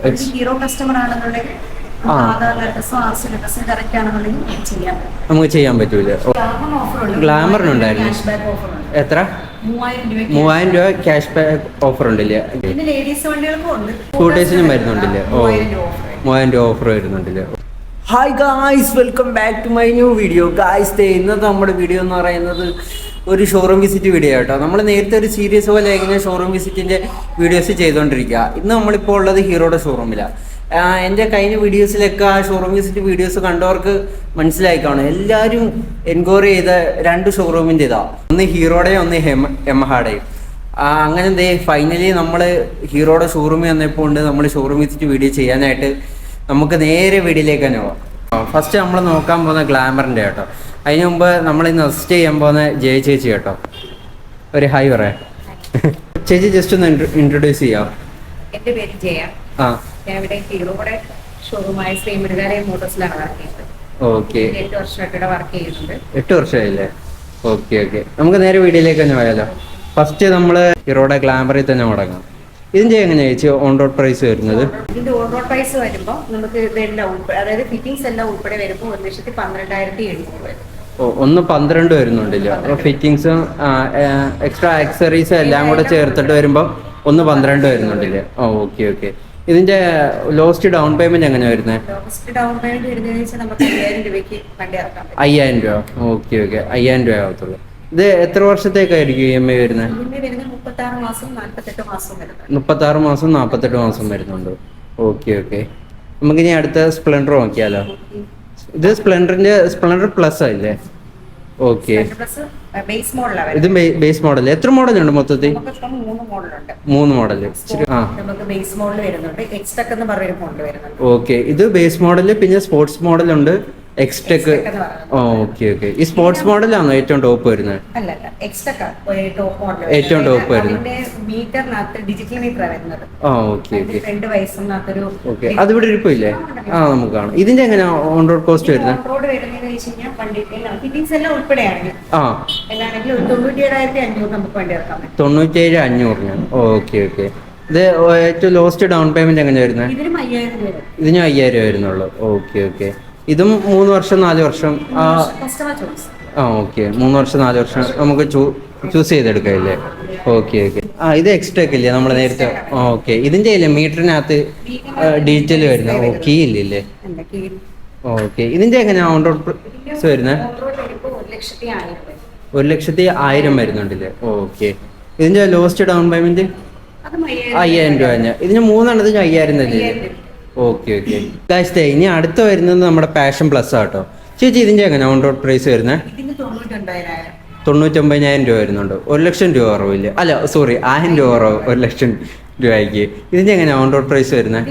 Hero customer ആണെന്നുണ്ടെങ്കിൽ നമുക്ക് ചെയ്യാൻ പറ്റൂല. ഗ്ലാമറിനുണ്ടായിരുന്നു എത്ര? 3000 രൂപ ക്യാഷ് ബാക്ക് ഓഫർ ഉണ്ടല്ലേ? സ്കൂട്ടേഴ്സിനും വരുന്നുണ്ടല്ലേ? ഓ 3000 രൂപ ഓഫർ വരുന്നുണ്ടല്ലേ? Hi guys, welcome back to my new video. Guys, ഇന്നത്തെ നമ്മുടെ വീഡിയോ എന്ന് പറയുന്നത് ഒരു ഷോറൂം വിസിറ്റ് വീഡിയോ കേട്ടോ. നമ്മൾ നേരത്തെ ഒരു സീരീസ് പോലെ ഇങ്ങനെ ഷോറൂം വിസിറ്റിൻ്റെ വീഡിയോസ് ചെയ്തുകൊണ്ടിരിക്കുക. ഇന്ന് നമ്മളിപ്പോൾ ഉള്ളത് ഹീറോയുടെ ഷോറൂമിലാണ്. എൻ്റെ കഴിഞ്ഞ വീഡിയോസിലൊക്കെ ആ ഷോറൂം വിസിറ്റ് വീഡിയോസ് കണ്ടവർക്ക് മനസ്സിലായി കാണും. എല്ലാവരും എൻക്വയറി ചെയ്ത രണ്ട് ഷോറൂമിൻ്റെ ഇതാണ്, ഒന്ന് ഹീറോയുടെയും ഒന്ന് യമഹയുടെയും. അങ്ങനെ എന്തേ ഫൈനലി നമ്മൾ ഹീറോയുടെ ഷോറൂമിൽ വന്നപ്പോൾ ഉണ്ട് നമ്മൾ ഷോറൂം വിസിറ്റ് വീഡിയോ ചെയ്യാനായിട്ട്. നമുക്ക് നേരെ വീഡിയോയിലേക്ക് തന്നെ പോവാം. ഫസ്റ്റ് നമ്മൾ നോക്കാൻ പോകുന്ന ഗ്ലാമറിൻ്റെ കേട്ടോ. അതിന് മുമ്പ് നമ്മൾ ഇന്ന് അസിസ്റ്റ് ചെയ്യാൻ പോകുന്ന ജയ ചേച്ചി കേട്ടോ. ഒരു ഹായ് പറയാം ചേച്ചി, ജസ്റ്റ് ഒന്ന് ഇൻട്രൊഡ്യൂസ് ചെയ്യാം. എൻ്റെ പേര് ജയ. ഞാൻ ഇവിടെ ഹീറോയുടെ ഷോറൂമായ ശ്രീമൃഗാലയ മോട്ടോഴ്സിലാണ് വർക്ക് ചെയ്യുന്നത്. ഓക്കെ, 8 വർഷമായിട്ട് വർക്ക് ചെയ്യുന്നുണ്ട്. 8 വർഷമായില്ലേ? ഓക്കെ ഓക്കെ, നമുക്ക് നേരെ വീഡിയോയിലേക്ക് തന്നെ പോയാലോ. ഫസ്റ്റ് നമ്മൾ ഹീറോയുടെ ഗ്ലാമറിൽ തന്നെ തുടങ്ങാം. ഇതിന്റെ എങ്ങനെയാ ചേച്ചി ഓൺ റോഡ് പ്രൈസ് വരുന്നത്? ഇതിന്റെ ഓൺ റോഡ് പ്രൈസ് വരുമ്പോൾ നമുക്ക് ഇതെല്ലാം ഉൾപ്പെടെ, അതായത് ഫിറ്റിംഗ്സ് എല്ലാം ഉൾപ്പെടെ വരുമ്പോൾ 1,12,700 വരും. ഓ, 1,12 വരുന്നുണ്ടല്ലോ. അപ്പോൾ ഫിറ്റിംഗ്സും എക്സ്ട്രാ ആക്സറീസും എല്ലാം കൂടെ ചേർത്തിട്ട് വരുമ്പോൾ 1,12 വരുന്നുണ്ടല്ലേ? ഓ ഓക്കെ ഓക്കെ. ഇതിന്റെ ലോസ്റ്റ് ഡൗൺ പേയ്മെന്റ് എങ്ങനെയാ വരുന്നത്? ലോസ്റ്റ് ഡൗൺ പേയ്മെന്റ് വരുന്നതെന്ന് വെച്ചാൽ നമുക്ക് 5,000 രൂപയ്ക്ക് വണ്ടി ഇറക്കാം. 5,000 രൂപ? ഓക്കെ ഓക്കെ, 5,000 രൂപ ആവത്തുള്ളൂ. ഇത് എത്ര വർഷത്തേക്കായിരിക്കും EMI വരുന്നത്? 36 മാസം 48 മാസം വരുന്നുണ്ട്. 36 മാസം 48 മാസം വരുന്നുണ്ട്. ഓക്കെ ഓക്കെ, നമുക്കിനി അടുത്ത സ്പ്ലെൻഡർ നോക്കിയാലോ. ഇത് സ്പ്ലെൻഡർ പ്ലസ് അല്ലേ? ഓക്കെ, ഇത് ബേസ് മോഡൽ. എത്ര മോഡലുണ്ട് മൊത്തത്തിൽ? 3 മോഡൽ. ഓക്കെ, ഇത് ബേസ് മോഡല്, പിന്നെ സ്പോർട്സ് മോഡലുണ്ട്, എക്സ്ടെക്. ഓക്കെ ഓക്കെ, ഈ സ്പോർട്സ് മോഡലാണോ ഏറ്റവും ടോപ്പ് വരുന്നത്? ഏറ്റവും ടോപ്പ് വരുന്നത്. ഓക്കെ, അതിവിടെ ഇരിപ്പില്ലേ? നമുക്ക് കാണാം. ഇതിന്റെ എങ്ങനെ ഓൺ റോഡ് കോസ്റ്റ് വരുന്നത്? 97,500. ഓക്കെ ഓക്കെ, ഇത് ഏറ്റവും ലോസ്റ്റ് ഡൗൺ പേയ്മെന്റ് എങ്ങനെ വരുന്നത്? ഇതിന് 5,000 രൂപ വരുന്നുള്ളൂ. ഓക്കെ ഓക്കെ, ഇതും 3 വർഷം 4 വർഷം? ഓക്കെ, 3 വർഷം 4 വർഷം നമുക്ക് ചൂസ് ചെയ്തെടുക്കാല്ലേ? Okay okay. ഇത് എക്സ്ട്രാ ഇല്ലേ നമ്മൾ നേരത്തെ? ഓക്കെ, ഇതിന്റെ ഇല്ലേ മീറ്ററിനകത്ത് ഡീറ്റെയിൽ വരുന്നത്? ഓ, കീ ഇല്ലേ? ഓക്കെ, ഇതിന്റെ എങ്ങനെയാ ഓൺ റോഡ് പ്രൈസ് വരുന്നത്? 1,01,000 വരുന്നുണ്ടല്ലേ? ഓക്കെ, ഇതിന്റെ ലോസ്റ്റ് ഡൗൺ പേയ്മെന്റ് 5,000 രൂപ തന്നെ. ഇതിന് 3 ഇതിന് 5,000 തന്നെ. Okay okay. ഇനി അടുത്ത വരുന്നത് നമ്മുടെ പാഷൻ പ്ലസ് ആട്ടോ. ചേച്ചി, ഇതിന്റെ എങ്ങനെ ഓൺ റോഡ് പ്രൈസ് വരുന്നത്? 99,000 രൂപ വരുന്നുണ്ട്. 1,00,000 രൂപ കുറവില്ല? അല്ല സോറി, 1,000 രൂപ കുറവ് 1,00,000 രൂപയ്ക്ക്. ഇതിന്റെ എങ്ങനെ ഓൺ റോഡ് പ്രൈസ് വരുന്നത്?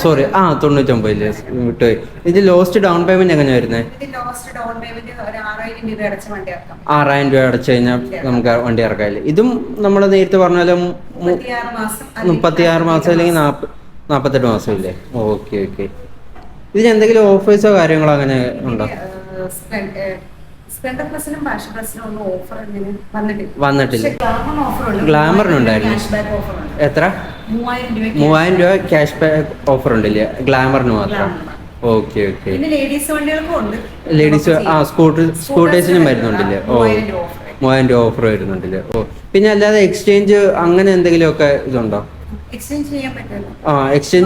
സോറി, 99 വിട്ടുപോയി. ഇതിന്റെ ലോസ്റ്റ് ഡൗൺ പേയ്മെന്റ് എങ്ങനെ വരുന്നത്? 6,000 രൂപ അടച്ചു കഴിഞ്ഞാൽ നമുക്ക് വണ്ടി ഇറക്കാല്ലേ? ഇതും നമ്മൾ നേരത്തെ പറഞ്ഞ പോലെ 36 മാസം അല്ലെങ്കിൽ 48 മാസം ഇല്ലേ? Okay okay. ഇതിന് എന്തെങ്കിലും ഓഫേഴ്സോ കാര്യങ്ങളോ അങ്ങനെ ഉണ്ടോ? വന്നിട്ടില്ല. ഗ്ലാമറിനുണ്ടായിരുന്നു എത്ര? 3,000 രൂപ ക്യാഷ് ബാക്ക് ഓഫർ ഉണ്ടല്ലേ ഗ്ലാമറിന് മാത്രം? Okay okay. ലേഡീസ് സ്കൂട്ടേഴ്സിനും വരുന്നുണ്ടല്ലേ? ഓ, 3,000 രൂപ ഓഫർ വരുന്നുണ്ടല്ലേ? ഓ, പിന്നെ അല്ലാതെ എക്സ്ചേഞ്ച് അങ്ങനെ എന്തെങ്കിലുമൊക്കെ ഇതുണ്ടോ? എക്സ്ചേഞ്ച്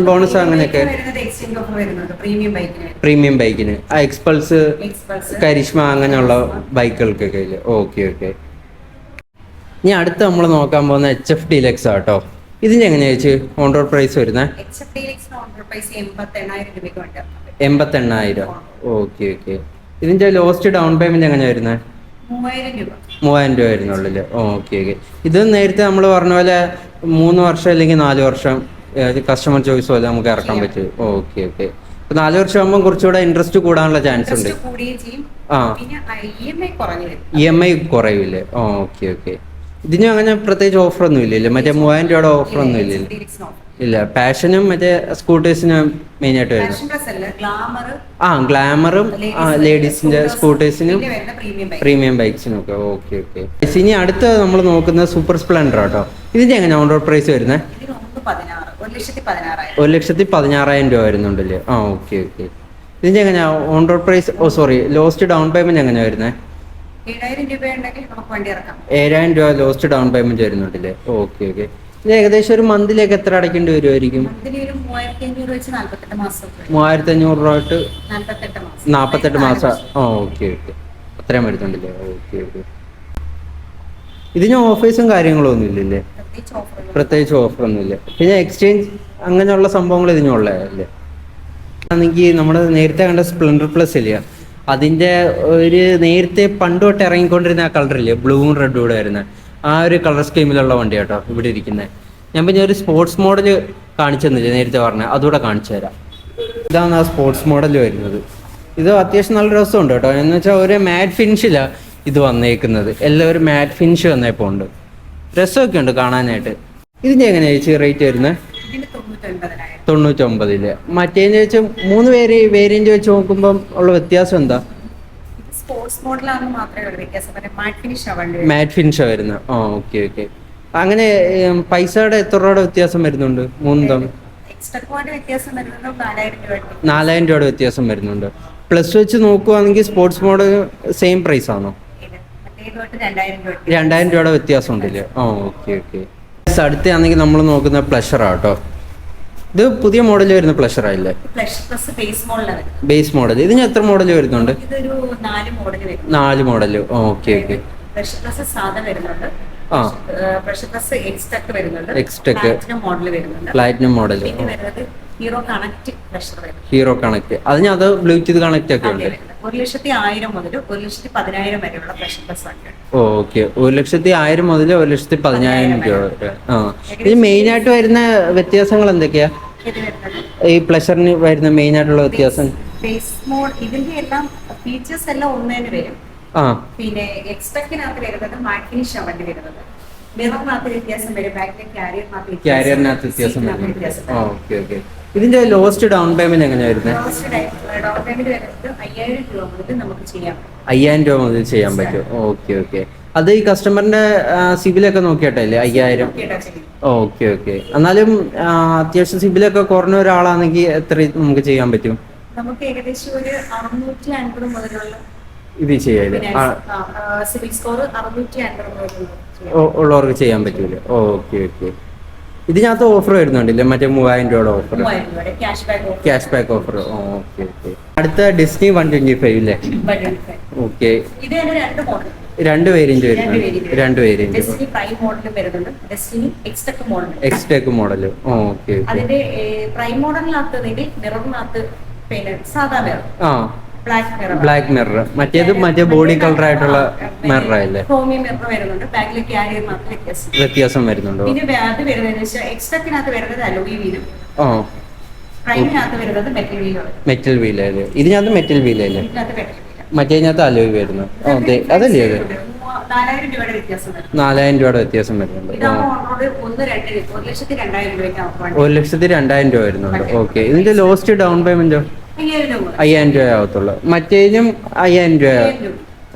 ബോണസ് അങ്ങനെയൊക്കെ? പ്രീമിയം ബൈക്കിന് എക്സ്പൾസ്, കരിഷ്മ അങ്ങനെയുള്ള ബൈക്കുകൾക്കൊക്കെ ഇല്ലേ? Okay okay. ഇനി അടുത്ത് നമ്മൾ നോക്കാൻ പോകുന്ന HF ഡീലക്സ് ആട്ടോ. ഇതിന്റെ എങ്ങനെയാ ചേച്ചി ഓൺ റോഡ് പ്രൈസ് വരുന്നത്? 88,000. Okay okay. ഇതിന്റെ ലോസ്റ്റ് ഡൗൺ പേയ്മെന്റ് എങ്ങനെയാ വരുന്നത്? 3,000 രൂപ വരുന്നുള്ളൂ. Okay okay. ഇത് നേരത്തെ നമ്മൾ പറഞ്ഞ പോലെ 3 വർഷം അല്ലെങ്കിൽ 4 വർഷം കസ്റ്റമർ ചോയ്സ് പോലെ നമുക്ക് ഇറക്കാൻ പറ്റും. Okay okay. 4 വർഷം ആകുമ്പോൾ കുറച്ചുകൂടെ ഇൻട്രസ്റ്റ് കൂടാനുള്ള ചാൻസ് ഉണ്ട്. EMI കുറയില്ലേ? Okay okay. ഇതിനും അങ്ങനെ പ്രത്യേകിച്ച് ഓഫർ ഒന്നും ഇല്ലല്ലേ? മറ്റേ 3,000 രൂപയുടെ ഓഫർ ഒന്നും ഇല്ലല്ലോ? ഇല്ല. പാഷനും മറ്റേ സ്കൂട്ടേഴ്സിനും മെയിൻ ആയിട്ട് വരുന്നത്. ഗ്ലാമറും ലേഡീസിന്റെ സ്കൂട്ടേഴ്സിനും പ്രീമിയം ബൈക്സിനും ഒക്കെ. Okay okay. ഇനി അടുത്ത നമ്മൾ നോക്കുന്നത് സൂപ്പർ സ്പ്ലെൻഡർ ആട്ടോ. ഇതിന്റെ എങ്ങനെ ഓൺ റോഡ് പ്രൈസ് വരുന്നത്? 1,16,000 രൂപ വരുന്നുണ്ടല്ലേ? ആ, ഓക്കെ ഓക്കെ. ഇതിന്റെ എങ്ങനെയാ on road price, lowest down payment എങ്ങനെയാ വരുന്നത്? 7,000 രൂപ ഉണ്ടെങ്കിൽ നമുക്ക് വണ്ടി ഇറക്കാം. 7,000 രൂപ ലോസ്റ്റ് ഡൗൺ പേയ്മെന്റ് വരുന്നുണ്ടല്ലേ? Okay okay. ഇത് ഏകദേശം ഒരു മന്തിലേക്ക് എത്ര അടയ്ക്കേണ്ടി വരുമായിരിക്കും? 3,500 വെച്ച് 48 മാസം. 3,500 രൂപ തൊട്ട് 48 മാസം. ആ, ഓക്കെ ഓക്കെ. അത്രയും വരുന്നുണ്ടല്ലേ? Okay okay. ഇതിന് ഓഫേഴ്സും കാര്യങ്ങളും ഒന്നും ഇല്ലല്ലേ? പ്രത്യേകിച്ച് ഓഫറൊന്നുമില്ല. പിന്നെ എക്സ്ചേഞ്ച് അങ്ങനെയുള്ള സംഭവങ്ങൾ ഇതിനുള്ളതല്ലേ? ആണെങ്കിൽ നമ്മൾ നേരത്തെ കണ്ട സ്പ്ലെൻഡർ പ്ലസ് ഇല്ല, അതിൻ്റെ ഒരു നേരത്തെ പണ്ട് തൊട്ട് ഇറങ്ങിക്കൊണ്ടിരുന്ന ആ കളറില്ലേ, ബ്ലൂവും റെഡും കൂടെ വരുന്ന ആ ഒരു കളർ സ്കീമിലുള്ള വണ്ടി കേട്ടോ ഇവിടെ ഇരിക്കുന്നത്. ഞാൻ പിന്നെ ഒരു സ്പോർട്സ് മോഡൽ കാണിച്ചു തന്നില്ലേ നേരത്തെ പറഞ്ഞത്, അതുകൂടെ കാണിച്ചു തരാം. ഇതാണ് ആ സ്പോർട്സ് മോഡൽ വരുന്നത്. ഇത് അത്യാവശ്യം നല്ല രസമുണ്ട് കേട്ടോ. എന്ന് വെച്ചാൽ ഒരു മാറ്റ് ഫിനിഷിലാണ് ഇത് വന്നേക്കുന്നത്. എല്ലാവരും മാറ്റ് ഫിനിഷ് വന്നപ്പോൾ ഉണ്ട്, രസമൊക്കെ ഉണ്ട് കാണാനായിട്ട്. ഇതിൻ്റെ എങ്ങനെയാണ് ചേച്ചി റേറ്റ് വരുന്നത്? 99. മറ്റേന്ന് വെച്ച് 3 വേരിയന്റ് വെച്ച് നോക്കുമ്പോൾ ഉള്ള വ്യത്യാസം എന്താ? സ്പോർട്സ് മോഡലാണ് മാത്രമേ ഉള്ളൂ വ്യത്യാസം. മാറ്റ് ഫിനിഷാണ് വരുന്നത്. ആ, ഓക്കെ ഓക്കെ. അങ്ങനെ പൈസയുടെ എത്ര രൂപയുടെ വ്യത്യാസം വരുന്നുണ്ട്? 3 തവണ 4,000 രൂപയുടെ വ്യത്യാസം വരുന്നുണ്ട്. പ്ലസ് വെച്ച് നോക്കുവാണെങ്കിൽ സ്പോർട്സ് മോഡൽ സെയിം പ്രൈസ് ആണോ? 2,000 രൂപയുടെ വ്യത്യാസം ഉണ്ടല്ലേ? ആ, ഓക്കെ ഓക്കെ. അടുത്താണെങ്കിൽ നമ്മൾ നോക്കുന്ന പ്ലഷറാട്ടോ. ഇത് പുതിയ മോഡൽ വരുന്ന പ്ലഷർ ആയില്ലേ? Base model. ഇതിന് എത്ര മോഡൽ വരുന്നുണ്ട്? 4 model. Okay okay. Platinum model, hero connect. അതിന് അത് ബ്ലൂടൂത്ത് കണക്ട് ഒക്കെ ഉണ്ട്. 1,100,000 മുതൽ 1,10,000 വരെയുള്ള പ്രഷർ പ്ലസ് ആണ്. ഓക്കെ, 1,100,000 മുതൽ 1,10,000 രൂപ. ആ, ഇത് മെയിൻ ആയിട്ട് വരുന്ന വ്യത്യാസങ്ങൾ എന്തൊക്കെയാ? ഈ പ്ലഷറിന് വരുന്ന മെയിൻ ആയിട്ടുള്ള വ്യത്യാസം? ഇതിന്റെ എല്ലാം ഫീച്ചേഴ്സ് എല്ലാം ഒന്നേന്ന് വരും. പിന്നെ എക്സ്പെക്ടിനകത്ത് വരുന്നത് മാറ്റ് ഫിനിഷ് ആണ് വണ്ടി വരുന്നത്. മിററിനകത്ത് വ്യത്യാസം വരും, ബാക്കിലെ ക്യാരിയറിനകത്ത് വ്യത്യാസം വരും. Okay okay. ഇതിന്റെ ലോസ്റ്റ് ഡൗൺ പേയ്മെന്റ് എങ്ങനെയാ വരുന്നത്? ഡൗൺ പേയ്മെന്റ് വരുന്നത് 5,000 രൂപ മുതൽ നമുക്ക് ചെയ്യാം. 5,000 രൂപ മുതൽ ചെയ്യാൻ പറ്റും. Okay okay. അത് ഈ കസ്റ്റമറിന്റെ സിബിലൊക്കെ നോക്കിയിട്ടല്ലേ 5,000? Okay okay. എന്നാലും അത്യാവശ്യം സിബിലൊക്കെ കുറഞ്ഞ ഒരാളാണെങ്കിൽ എത്ര നമുക്ക് ചെയ്യാൻ പറ്റും? നമുക്ക് ഏകദേശം ഒരു 650 മുതലുള്ള ഇത് ചെയ്യാം. സിബിൽ സ്കോർ 650 മുതലുള്ള ഉള്ളവർക്ക് ചെയ്യാൻ പറ്റൂല. Okay okay. ഇതിനകത്ത് ഓഫർ വരുന്നുണ്ടല്ലേ? മറ്റേ 3,000 രൂപയുടെ offer, cash back offer. Okay okay. അടുത്ത ഡിസ്നി 125 അല്ലേ? ഓക്കെ. രണ്ട് വേരിയന്റ് വരുന്നുണ്ട്. 2 വേരിയന്റ്. എക്സ്ടെക് മോഡൽ. ഓക്കെ. അതിന്റെ പ്രൈം മോഡലിനകത്ത് മിററിനകത്ത് പിന്നെ സാധാ മിറർ, ബ്ലാക്ക് മിറർ. മറ്റേത് മറ്റേ ബോഡി കളർ ആയിട്ടുള്ള മിറർ ആയില്ലേ? വ്യത്യാസം വരുന്നുണ്ടോ? മെറ്റൽ വീലല്ലേ? ഇതിനകത്ത് മെറ്റൽ വീലല്ലേ? മറ്റേതിനകത്ത് അലോയ് വരുന്നു. അതെ, അതല്ലേ അത്? 4,000 രൂപയുടെ വ്യത്യാസം വരുന്നുണ്ട്. 1,02,000 രൂപ വരുന്നുണ്ട്. ഓക്കെ. ഇതിന്റെ ലോസ്റ്റ് ഡൗൺ പേയ്മെന്റോ? 5,000 രൂപ ആവത്തുള്ളൂ. മറ്റേതിനും 5,000 രൂപ.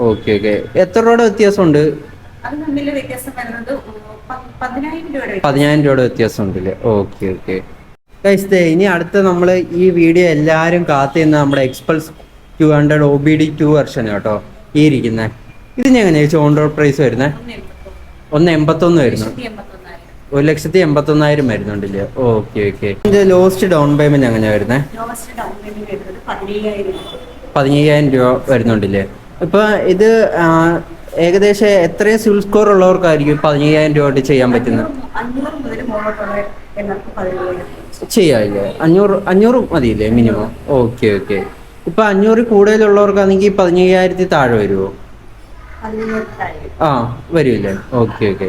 Okay okay. എത്ര രൂപയുടെ വ്യത്യാസമുണ്ട്? 15,000 രൂപയുടെ വ്യത്യാസം ഉണ്ടല്ലേ? Okay okay. ഇനി അടുത്ത നമ്മൾ ഈ വീഡിയോ എല്ലാവരും കാത്തിരുന്ന നമ്മുടെ എക്സ്പൾസ് 200 OBD 2 വെർഷൻ കേട്ടോ, ഈ ഇരിക്കുന്നത്. ഇതിന് എങ്ങനെയാ ഓൺ റോഡ് പ്രൈസ് വരുന്നത്? 1,81 വരുന്നു. 1,81,000 വരുന്നുണ്ടല്ലേ? Okay okay. ഇതിന്റെ ലോസ്റ്റ് ഡൗൺ പേയ്മെന്റ് എങ്ങനെയാ വരുന്നത്? 15,000 രൂപ വരുന്നുണ്ടല്ലേ? ഇപ്പൊ ഇത് ഏകദേശം എത്രയും സിവിൽ സ്കോർ ഉള്ളവർക്കായിരിക്കും 15,000 രൂപ തൊട്ട് ചെയ്യാൻ പറ്റുന്നത്? ചെയ്യാല്ലേ? 500 മതിയില്ലേ മിനിമം? Okay okay. ഇപ്പൊ 500 കൂടുതലുള്ളവർക്കാണെങ്കിൽ 15,000 താഴെ വരുമോ? വരൂല്ലേ? Okay okay.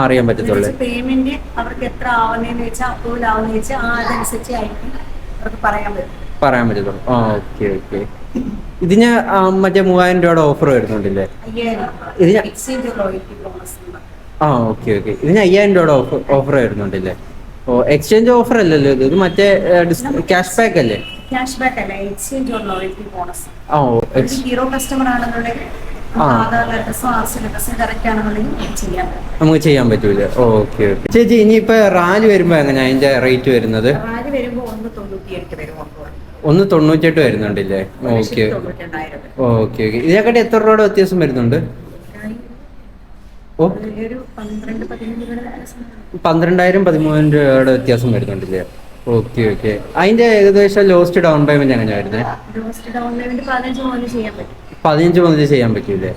അറിയാൻ പറ്റത്തുള്ളൂ. പേയ്മെന്റ് അവർക്ക് എത്ര ആവുന്നതെന്ന് വെച്ചാൽ അപ്രൂവൽ ആവുന്ന വെച്ചാൽ അതനുസരിച്ചായിരിക്കും അവർക്ക് പറയാൻ പറ്റത്തുള്ളൂ. Okay okay. ഇതിന് മറ്റേ 3,000 രൂപയുടെ ഓഫർ വരുന്നുണ്ടല്ലേ? ഇതിന് ഓക്കെ ഓക്കെ. ഇതിന് 5,000 രൂപയുടെ ഓഫർ വരുന്നുണ്ടല്ലേ? എക്സ്ചേഞ്ച് ഓഫർ അല്ലല്ലോ ഇത് മറ്റേ ക്യാഷ് ബാക്ക് അല്ലേ? ക്യാഷ് ബാക്ക് അല്ല, exchange or loyalty bonus. Hero customer ആണെന്നുണ്ടെങ്കിൽ നമുക്ക് ചെയ്യാൻ പറ്റൂല. Okay okay. ചേച്ചി ഇനിയിപ്പോ റാലി വരുമ്പോ എങ്ങനെയാ അതിന്റെ റേറ്റ് വരുന്നത്? 198 വരുന്നുണ്ടല്ലേ? Okay okay okay. ഇതിനെക്കാട്ടി എത്ര രൂപയുടെ വ്യത്യാസം വരുന്നുണ്ട്? 12,000-13,000 രൂപയുടെ വ്യത്യാസം വരുന്നുണ്ടല്ലേ? Okay okay. അതിന്റെ ഏകദേശം ലോസ്റ്റ് ഡൗൺ പേയ്മെന്റ് എങ്ങനെയാ വരുന്നത്? 15 മുതൽ ചെയ്യാൻ പറ്റൂലേ?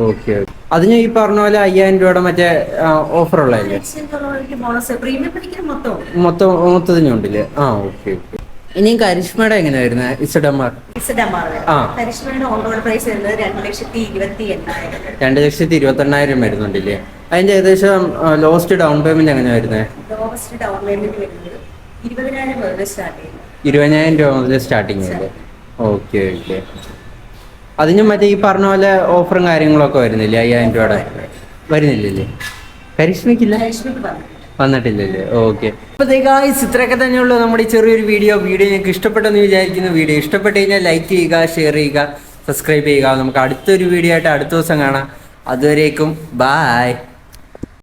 Okay okay. അതിന് ഈ പറഞ്ഞ പോലെ 5,000 രൂപയുടെ മറ്റേ ഓഫർ ഉള്ളതല്ലേ? മൊത്തത്തിനും ഉണ്ടല്ലേ? Okay okay. ഇനി കരിഷ്മയുടെ എങ്ങനെയാ വരുന്നത്? ഇസഡമാർ 2,28,000 വരുന്നുണ്ടല്ലേ? അതിന്റെ ഏകദേശം ലോസ്റ്റ് ഡൗൺ പേയ്മെന്റ് എങ്ങനെയാ വരുന്നത്? 20,000 രൂപ മുതൽ സ്റ്റാർട്ടിങ് അല്ലേ? Okay okay. അതിന് മറ്റേ ഈ പറഞ്ഞ പോലെ ഓഫറും കാര്യങ്ങളൊക്കെ വരുന്നില്ലേ? 5,000 രൂപയുടെ വരുന്നില്ലല്ലേ? കരിഷ്മയ്ക്കില്ല, വന്നിട്ടില്ലല്ലേ? ഓക്കെ. അപ്പോൾ ഗായ്സ് ഇത്രയൊക്കെ തന്നെയുള്ളൂ നമ്മുടെ ഈ ചെറിയൊരു വീഡിയോ നിങ്ങൾക്ക് ഇഷ്ടപ്പെട്ടെന്ന് വിചാരിക്കുന്നു. വീഡിയോ ഇഷ്ടപ്പെട്ട് കഴിഞ്ഞാൽ ലൈക്ക് ചെയ്യുക, ഷെയർ ചെയ്യുക, സബ്സ്ക്രൈബ് ചെയ്യുക. നമുക്ക് അടുത്തൊരു വീഡിയോ ആയിട്ട് അടുത്ത ദിവസം കാണാം. അതുവരേക്കും ബായ്.